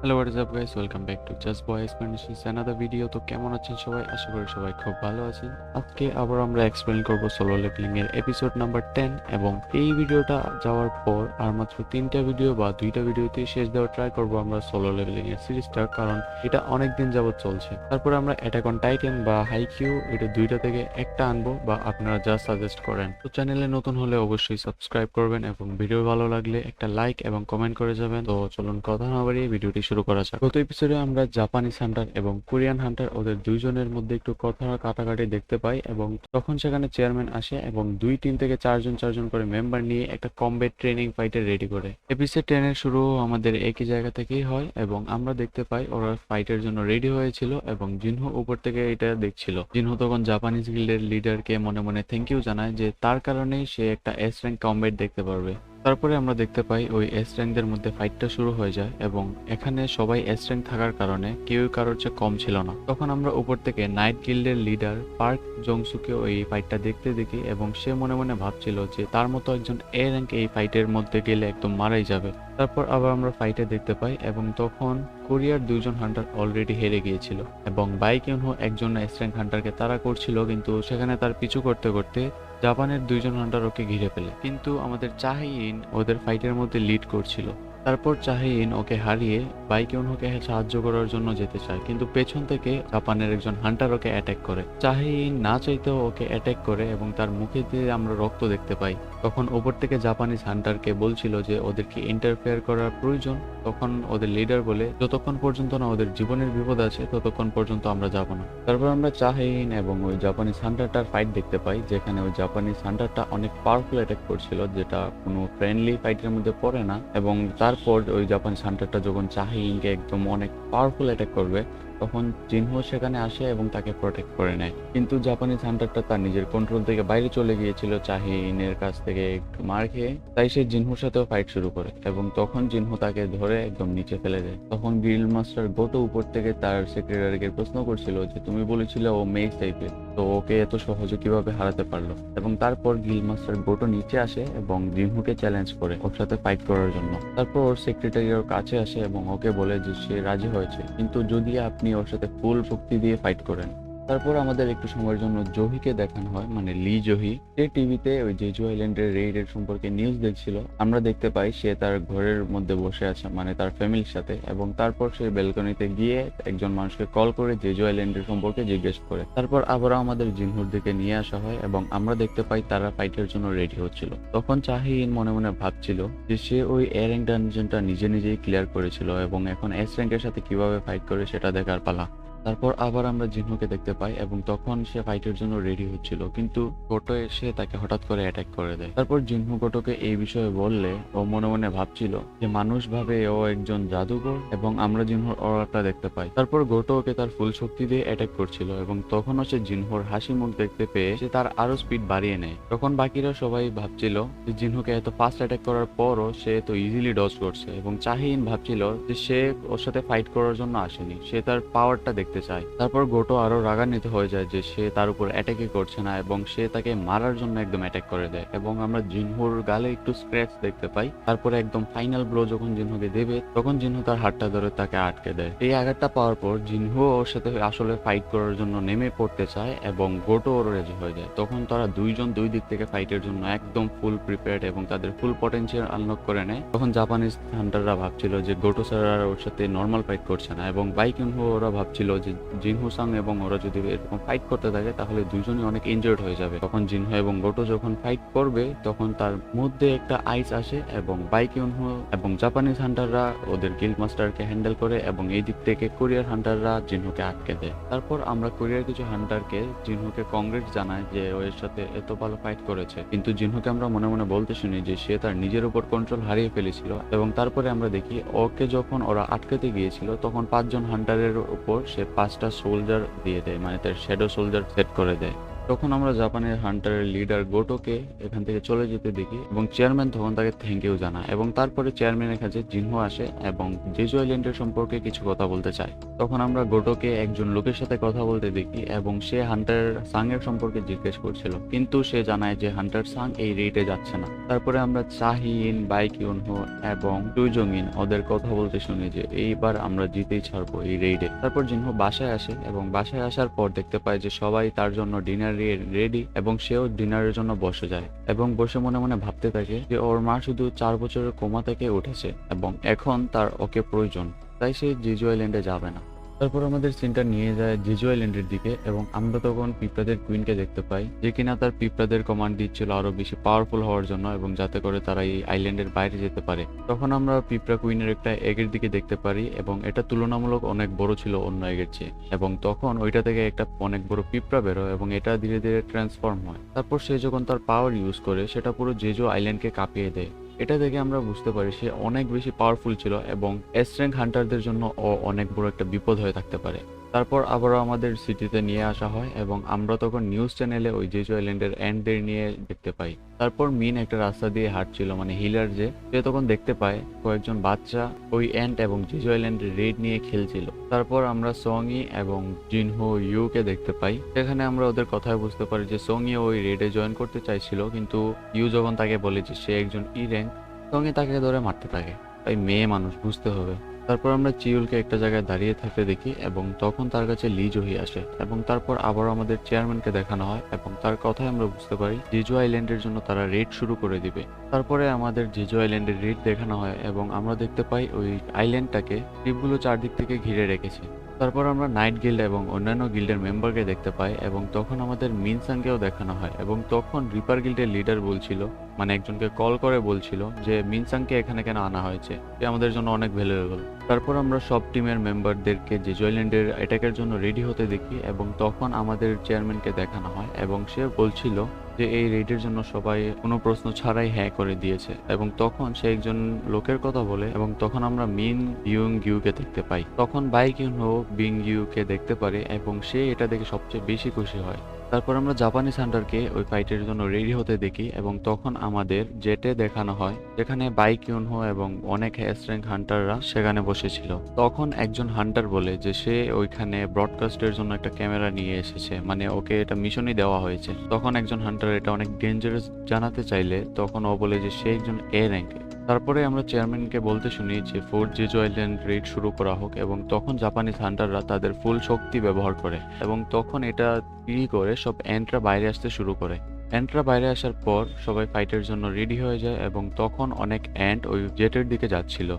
Hello what is up guys, welcome back to just boy explanations another video. তো কেমন আছেন সবাই? আশা করি সবাই খুব ভালো আছেন। আজকে আবার আমরা এক্সপ্লেন করব সোলো লেভেলিং এর এপিসোড নাম্বার 10 এবং এই ভিডিওটা যাওয়ার পর আর মাত্র 3টা ভিডিও বা 2টা ভিডিওতে শেষ দেওয়ার ট্রাই করব আমরা সোলো লেভেলিং এর সিরিজটা, কারণ এটা অনেক দিন যাবত চলছে। তারপরে আমরা অ্যাটাক অন টাইটান বা হাইকিউ এটা দুইটা থেকে একটা আনবো বা আপনারা যা সাজেস্ট করেন। তো চ্যানেলে নতুন হলে অবশ্যই সাবস্ক্রাইব করবেন এবং ভিডিও ভালো লাগলে একটা লাইক এবং কমেন্ট করে যাবেন। তো চলুন কথা না বাড়িয়ে ভিডিওটি শুরু করা যাক। গত এপিসোডে আমরা জাপানিজ হান্টার এবং কোরিয়ান হান্টার ওদের দুইজনের মধ্যে একটু কথা কাটাকাটি দেখতে পাই এবং তখন সেখানে চেয়ারম্যান আসে এবং দুই টিম থেকে চারজন করে মেম্বার নিয়ে একটা কমব্যাট ট্রেনিং ফাইটে রেডি করে। এপিসোড 10 এর শুরু আমাদের একই জায়গা থেকেই হয় এবং আমরা দেখতে পাই ওরা ফাইটের জন্য রেডি হয়েছিল এবং জিনহো উপর থেকে এটা দেখছিল। জিনহো তখন জাপানিজ গিল্ডের লিডারকে মনে মনে থ্যাংক ইউ জানায় যে তার কারণেই সে একটা এস র্যাঙ্ক কমব্যাট দেখতে পারবে। তারপরে আমরা দেখতে পাই ওই এস র্যাঙ্কদের মধ্যে ফাইটটা শুরু হয়ে যায় এবং এখানে সবাই এস র্যাঙ্ক থাকার কারণে কেউ কারোর চেয়ে কম ছিল না। তখন আমরা উপর থেকে নাইট গিল্ডের লিডার পার্ক জংসুকে ওই ফাইটটা দেখতে দেখি এবং সে মনে মনে ভাবছিল যে তার মতো একজন এ র্যাঙ্ক এই ফাইটের মধ্যে গেলে একদম মারাই যাবে। তারপর আবার আমরা ফাইটে দেখতে পাই এবং তখন কোরিয়ার দুইজন হান্টার অলরেডি হেরে গিয়েছিল এবং বাইকিউনহো একজন এস র্যাঙ্ক হান্টারকে তাড়া করছিল, কিন্তু সেখানে তার পিছু করতে করতে জাপানের দুইজন হান্টার ওকে ঘিরে ফেলে। কিন্তু আমাদের চাহিইন ওদের ফাইটের মধ্যে লিড করছিল। তারপর চাহিইন ওকে হারিয়ে বাইকিউনহোকে সাহায্য করার জন্য যেতে চায়, কিন্তু পেছন থেকে জাপানের একজন হান্টার ওকে অ্যাটাক করে। চাহিইন না চাইতেও ওকে অ্যাটাক করে এবং তার মুখে দিয়ে আমরা রক্ত দেখতে পাই। তখন ওপর থেকে জাপানিজ হান্টারকে বলছিল যে ওদেরকে ইন্টারফেয়ার করার প্রয়োজন। তখন ওদের লিডার বলে যতক্ষণ পর্যন্ত না ওদের জীবনের বিপদ আছে ততক্ষণ পর্যন্ত আমরা যাব না। তারপর আমরা চাহিইন এবং ওই জাপানিজ হান্টারটার ফাইট দেখতে পাই, যেখানে ওই জাপানিজ হান্টারটা অনেক পাওয়ারফুল অ্যাটাক করছিল, যেটা কোনো ফ্রেন্ডলি ফাইটের মধ্যে পড়ে না। এবং তারপর ওই জাপানিজ হান্টারটা যখন চাহিইনকে একদম অনেক পাওয়ারফুল অ্যাটাক করবে তখন জিনহো সেখানে আসে এবং তাকে প্রোটেক্ট করে নেয়। কিন্তু জাপানিজ হান্টারটা তার নিজের কন্ট্রোল থেকে বাইরে চলে গিয়েছিল চাহিনের কাছ থেকে একটু মার খেয়ে, তাই সে জিনহোর সাথেও ফাইট শুরু করে এবং তখন জিনহো তাকে ধরে একদম নিচে ফেলে দেয়। তখন গিল্ড মাস্টার গোটো উপর থেকে তার সেক্রেটারিকে প্রশ্ন করছিল যে তুমি বলেছিলে ও মেজ টাইপের, তো ওকে এত সহজে কিভাবে হারাতে পারলো। এবং তারপর গিল্ড মাস্টার গোটো নিচে আসে এবং জিনহুকে চ্যালেঞ্জ করে ওর সাথে ফাইট করার জন্য। তারপর ওর সেক্রেটারি ওর কাছে আসে এবং ওকে বলে যে সে রাজি হয়েছে, কিন্তু যদি আপনি ওর সাথে ফুল শক্তি দিয়ে ফাইট করেন। তারপর আমাদের একটু সময়ের জন্য জহিকে দেখানো হয়, মানে লি জহি। সে টিভিতে ওই জেজু আইল্যান্ডের রেইডের সম্পর্কে নিউজ দেখছিল। আমরা দেখতে পাই সে তার ঘরের মধ্যে বসে আছে, মানে তার ফ্যামিলির সাথে, এবং তারপর সে ব্যালকনিতে গিয়ে একজন মানুষকে কল করে জেজু আইল্যান্ডের সম্পর্কে জিজ্ঞেস করে। তারপর আবারও আমাদের জিনহুর দিকে নিয়ে আসা হয় এবং আমরা দেখতে পাই তারা ফাইটের জন্য রেডি হচ্ছিল। তখন চাহিইন মনে মনে ভাবছিল যে সে ওই এ র্যাঙ্ক ডানজনটা নিজে নিজেই ক্লিয়ার করেছিল এবং এখন এস র্যাঙ্কের সাথে কিভাবে ফাইট করে সেটা দেখার পালা। তারপর আবার আমরা জিনহুকে দেখতে পাই এবং তখন সে ফাইটের জন্য রেডি হচ্ছিল, কিন্তু গোটো এসে তাকে হঠাৎ করে অ্যাটাক করে দেয়। তারপর জিনহু গোটোকে এই বিষয়ে বললে ও মনে মনে ভাবছিল যে মানুষ ভাবে ও একজন জাদুকর এবং আমরা জিনহুর অরাটা দেখতে পাই। তারপর গোটো ওকে তার ফুল শক্তি দিয়ে অ্যাটাক করছিল এবং তখনও সে জিনহুর হাসি মুখ দেখতে পেয়ে সে তার আরো স্পিড বাড়িয়ে নেয়। তখন বাকিরা সবাই ভাবছিল যে জিনহুকে এত ফাস্ট অ্যাটাক করার পরও সে তো ইজিলি ডজ করছে এবং চাহিইন ভাবছিল যে সে ওর সাথে ফাইট করার জন্য আসেনি, সে তার পাওয়ারটা দেখতে চায়। তারপর গোটো আরো রাগান্বিত হয়ে যায় যে সে তার উপর অ্যাটাকই করছে না এবং সে তাকে মারার জন্য একদম অ্যাটাক করে দেয় এবং আমরা জিনহুর গালে একটু স্ক্র্যাচ দেখতে পাই। তারপরে একদম ফাইনাল ব্লো যখন জিনহুকে দেবে তখন জিনহু তার হাতটা ধরে তাকে আটকে দেয়। এই আঘাতটা পাওয়ার পর জিনহু ওর সাথে আসলে ফাইট করার জন্য নেমে পড়তে চায় এবং গোটো ওর রেজি হয়ে যায়। তখন তারা দুইজন দুই দিক থেকে ফাইটের জন্য একদম ফুল প্রিপেয়ার্ড এবং তাদের ফুল পটেনশিয়াল আনলক করে নেয়। তখন জাপানিজ হান্টাররা ভাবছিল যে গোটো স্যার আর ওর সাথে নর্মাল ফাইট করছে না এবং বাইকিউনহো ওরা ভাবছিল যে জিনহু সাং এবং ওরা যদি এরকম ফাইট করতে থাকে তাহলে দুজনই অনেক ইনজার্ড হয়ে যাবে। তখন জিনহু এবং গোটো যখন ফাইট করবে তখন তার মধ্যে একটা আইস আসে এবং বাইকিউনহো এবং জাপানিজ হান্টাররা ওদের গিল্ড মাস্টারকে হ্যান্ডেল করে এবং এই দিক থেকে কোরিয়ার হান্টাররা জিনহুকে আটকে দেয়। তারপর আমরা কোরিয়ার কিছু হান্টারকে জিনহুকে কংগ্রেস জানায় যে ওর সাথে এত ভালো ফাইট করেছে, কিন্তু জিনহুকে আমরা মনে মনে বলতে শুনি যে সে তার নিজের উপর কন্ট্রোল হারিয়ে ফেলেছিল। এবং তারপরে আমরা দেখি ওকে যখন ওরা আটকাতে গিয়েছিল তখন 5জন হান্টারের উপর সে 5টা সোলজার দিয়ে দেয়, মানে তার শ্যাডো সোলজার সেট করে দেয়। তখন আমরা জাপানের হান্টারের লিডার গোটোকে এখান থেকে চলে যেতে দেখি এবং চেয়ারম্যান তখন তাকে থ্যাংক ইউ জানায় এবং তারপরে চেয়ারম্যানের কাছে জিনহো আসে এবং জেজু আইল্যান্ডের সম্পর্কে কিছু কথা বলতে চায়। তখন আমরা গোটোকে একজন লোকের সাথে কথা বলতে দেখি এবং সে হান্টার সাং এর সম্পর্কে জিজ্ঞেস করছিল, কিন্তু সে জানায় যে হান্টার সাং এই রেইডে যাচ্ছে না। তারপরে আমরা চাহিন, বাইকিউনহো এবং টুইজং-ইন ওদের কথা বলতে শুনি যে এইবার আমরা জিতেই ছাড়বো এই রেইডে। তারপর জিনহো বাসায় আসে এবং বাসায় আসার পর দেখতে পায় যে সবাই তার জন্য ডিনার রেডি এবং সেও ডিনারের জন্য বসে যায় এবং বসে মনে মনে ভাবতে থাকে যে ওর মা শুধু 4 বছরের কোমা থেকে উঠেছে এবং এখন তার ওকে প্রয়োজন, তাই সে জেজু আইল্যান্ডে যাবে না। তারপর আমাদের সিনটা নিয়ে যায় জেজু আইল্যান্ডের দিকে এবং আমরা তখন পিঁপড়াদের কুইনকে দেখতে পাই, যে কিনা তার পিঁপড়াদের কমান্ড দিচ্ছিল আরো বেশি পাওয়ারফুল হওয়ার জন্য এবং যাতে করে তারা এই আইল্যান্ডের বাইরে যেতে পারে। তখন আমরা পিঁপড়া কুইনের একটা এগের দিকে দেখতে পারি এবং এটা তুলনামূলক অনেক বড় ছিল অন্য এগের চেয়ে, এবং তখন ওইটা থেকে একটা অনেক বড় পিঁপড়া বেরোয় এবং এটা ধীরে ধীরে ট্রান্সফর্ম হয়। তারপর সে যখন তার পাওয়ার ইউজ করে সেটা পুরো জেজু আইল্যান্ডকে কাঁপিয়ে দেয়। এটা দেখে আমরা বুঝতে পারি সে অনেক বেশি পাওয়ারফুল ছিল এবং এস র্যাঙ্ক হান্টারদের জন্য ও অনেক বড় একটা বিপদ হয়ে থাকতে পারে। তারপর আবারও আমাদের সিটিতে নিয়ে আসা হয় এবং আমরা তখন নিউজ চ্যানেলে ওই জেজু আইল্যান্ডের এন্ডদের নিয়ে দেখতে পাই। তারপর মিন একটা রাস্তা দিয়ে হাঁটছিল, মানে হিলার যে, সে তখন দেখতে পায় কয়েকজন বাচ্চা ওই এন্ড এবং জেজু আইল্যান্ডের রেড নিয়ে খেলছিল। তারপর আমরা সং-ই এবং জিনহো ইউকে দেখতে পাই। সেখানে আমরা ওদের কথায় বুঝতে পারি যে সং-ই ওই রেডে জয়েন করতে চাইছিল, কিন্তু ইউ যখন তাকে বলে যে সে একজন ই র্যাঙ্ক, সং-ই তাকে ধরে মারতে থাকে। তাই মেয়ে মানুষ, বুঝতে হবে। তারপর আমরা চিউলকে একটা জায়গায় দাঁড়িয়ে থাকতে দেখি এবং তখন তার কাছে লি জহি আসে এবং তারপর আবার আমাদের চেয়ারম্যানকে দেখানো হয় এবং তার কথায় আমরা বুঝতে পারি জেজু আইল্যান্ডের জন্য তারা রেড শুরু করে দিবে। তারপরে আমাদের জেজু আইল্যান্ডের রেড দেখানো হয় এবং আমরা দেখতে পাই ওই আইল্যান্ডটাকে দ্বীপগুলো চারদিক থেকে ঘিরে রেখেছে। তারপর আমরা নাইট গিল্ড এবং অন্যান্য গিল্ডের মেম্বারকে দেখতে পাই এবং তখন আমাদের মিনসাংকেও দেখানো হয় এবং তখন রিপার গিল্ডের লিডার বলছিল, মানে একজনকে কল করে বলছিল যে মিনসাংকে এখানে কেন আনা হয়েছে, সে আমাদের জন্য অনেক ভ্যালুয়েবল। তারপর আমরা সব টিমের মেম্বারদেরকে জেজু আইল্যান্ডের অ্যাটাকের জন্য রেডি হতে দেখি এবং তখন আমাদের চেয়ারম্যানকে দেখানো হয় এবং সে বলছিল যে এই রেডের জন্য সবাই কোনো প্রশ্ন ছাড়াই হ্যাঁ করে দিয়েছে এবং তখন সে একজন লোকের কথা বলে এবং তখন আমরা মিন ইউং গিউকে দেখতে পাই। তখন বাইকিউনহো বিং ইউকে দেখতে পারে এবং সে এটা দেখে সবচেয়ে বেশি খুশি হয়। তারপর আমরা জাপানিজ হান্টারকে ওই ফাইটের জন্য রেডি হতে দেখি এবং তখন আমাদের জেটে দেখানো হয় যেখানে বাইকিউনহো এবং অনেক এস র্যাঙ্ক হান্টাররা সেখানে বসেছিল। তখন একজন হান্টার বলে যে সে ওইখানে ব্রডকাস্টের জন্য একটা ক্যামেরা নিয়ে এসেছে, মানে ওকে এটা মিশনই দেওয়া হয়েছে। তখন একজন হান্টার এটা অনেক ডেঞ্জারাস জানাতে চাইলে তখন ও বলে যে সে একজন এ র্যাঙ্কে। তারপরে আমরা চেয়ারম্যানকে বলতে শুনি যে ফোর্ট জেজু আইল্যান্ড রেড শুরু করা হোক এবং তখন জাপানিজ হান্টাররা তাদের ফুল শক্তি ব্যবহার করে এবং তখন এটা করে সব এন্টরা বাইরে আসতে শুরু করে। এন্টরা বাইরে আসার পর সবাই ফাইটের জন্য রেডি হয়ে যায় এবং তখন অনেক এন্ট ওই জেটের দিকে যাচ্ছিল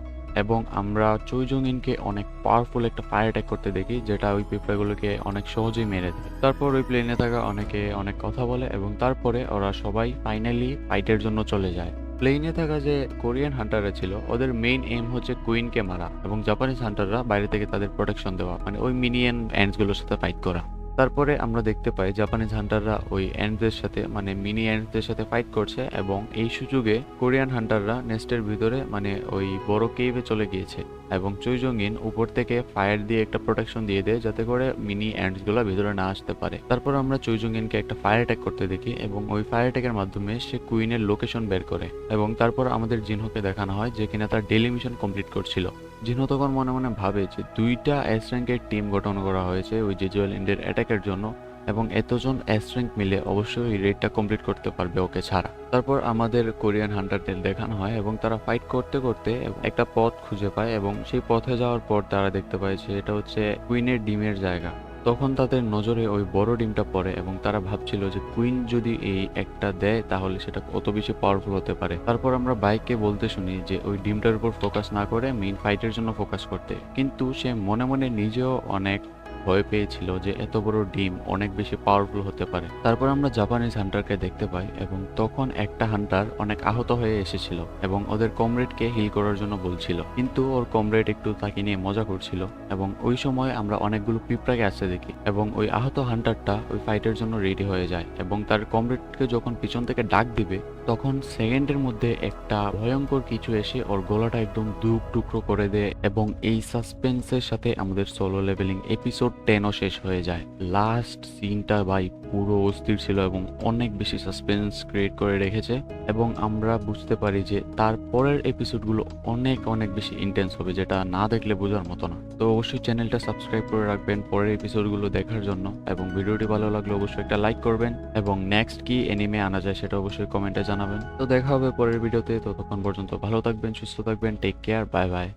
এবং আমরা চুইজং-ইনকে অনেক পাওয়ারফুল একটা ফায়ার অ্যাটাক করতে দেখি, যেটা ওই পিঁপড়াগুলোকে অনেক সহজেই মেরে দেয়। তারপর ওই প্লেনে থাকা অনেকে অনেক কথা বলে এবং তারপরে ওরা সবাই ফাইনালি ফাইটের জন্য চলে যায়। প্লেনে থাকা যে কোরিয়ান হান্টাররা ছিল ওদের মেইন এম হচ্ছে কুইনকে মারা এবং জাপানিজ হান্টাররা বাইরে থেকে তাদের প্রোটেকশন দেওয়া, মানে ওই মিনিয়ন অ্যান্টসগুলোর সাথে ফাইট করা। তারপরে আমরা দেখতে পাই জাপানিজ হান্টাররা ওই অ্যান্টদের সাথে, মানে মিনি অ্যান্টদের সাথে ফাইট করছে এবং এই সুযোগে কোরিয়ান হান্টাররা নেস্টের ভিতরে, মানে ওই বড় কেভে চলে গিয়েছে এবং চুইজং-ইন উপর থেকে ফায়ার দিয়ে একটা প্রোটেকশন দিয়ে দেয় যাতে করে মিনি অ্যান্টসগুলো ভিতরে না আসতে পারে। তারপর আমরা চুইজং-ইনকে একটা ফায়ার অ্যাটাক করতে দেখি এবং ওই ফায়ার অ্যাটাকের মাধ্যমে সে কুইনের লোকেশন বের করে এবং তারপর আমাদের জিনহোকে দেখানো হয় যে কিনা তার ডেইলি মিশন কমপ্লিট করছিল। জিনহো তখন মনে মনে ভাবে যে 2টা এস র্যাঙ্কের টিম গঠন করা হয়েছে ওই জেজু আইল্যান্ডের অ্যাটাকের জন্য এবং এতজন এস র্যাঙ্ক মিলে অবশ্যই ওই রেডটা কমপ্লিট করতে পারবে ওকে ছাড়া। তারপর আমাদের কোরিয়ান হান্টারদের দেখানো হয় এবং তারা ফাইট করতে করতে একটা পথ খুঁজে পায় এবং সেই পথে যাওয়ার পর তারা দেখতে পায় যে এটা হচ্ছে কুইনের ডিমের জায়গা। তখন তাদের নজরে ওই বড় ডিমটা পড়ে এবং তারা ভাবছিল যে কুইন যদি এই একটা দেয় তাহলে সেটা কত বেশি পাওয়ারফুল হতে পারে। তারপর আমরা বাইককে বলতে শুনি যে ওই ডিমটার উপর ফোকাস না করে মেইন ফাইটের জন্য ফোকাস করতে, কিন্তু সে মনে মনে নিজেও অনেক ভয় পেয়েছিল যে এত বড় ডিম অনেক বেশি পাওয়ারফুল হতে পারে। তারপর আমরা জাপানিজ হান্টারকে দেখতে পাই এবং তখন একটা হান্টার অনেক আহত হয়ে এসেছিল এবং ওদের কমরেডকে হিল করার জন্য বলছিল, কিন্তু ওর কমরেড একটু তাকে নিয়ে মজা করছিল এবং ওই সময় আমরা অনেকগুলো পিঁপড়াকে আসতে দেখি এবং ওই আহত হান্টারটা ওই ফাইটের জন্য রেডি হয়ে যায় এবং তার কমরেডকে যখন পিছন থেকে ডাক দিবে তখন সেকেন্ডের মধ্যে একটা ভয়ঙ্কর কিছু এসে ওর গলাটা একদম টুকরো করে দেয় এবং এই সাসপেন্সের সাথে আমাদের সোলো লেভেলিং এপিসোড 10ও শেষ হয়ে যায়। লাস্ট সিনটা ভাই পুরো অস্থির ছিল এবং অনেক বেশি সাসপেন্স ক্রিয়েট করে রেখেছে এবং আমরা বুঝতে পারি যে তার পরের এপিসোডগুলো অনেক অনেক বেশি ইন্টেন্স হবে, যেটা না দেখলে বোঝার মতো না। তো অবশ্যই চ্যানেলটা সাবস্ক্রাইব করে রাখবেন পরের এপিসোডগুলো দেখার জন্য, এবং ভিডিওটি ভালো লাগলে অবশ্যই একটা লাইক করবেন এবং নেক্সট কি এনিমে আনা যায় সেটা অবশ্যই কমেন্টে জানাবেন। তো দেখা হবে পরের ভিডিওতে, ততক্ষণ পর্যন্ত ভালো থাকবেন, সুস্থ থাকবেন, টেক কেয়ার, বাই বাই।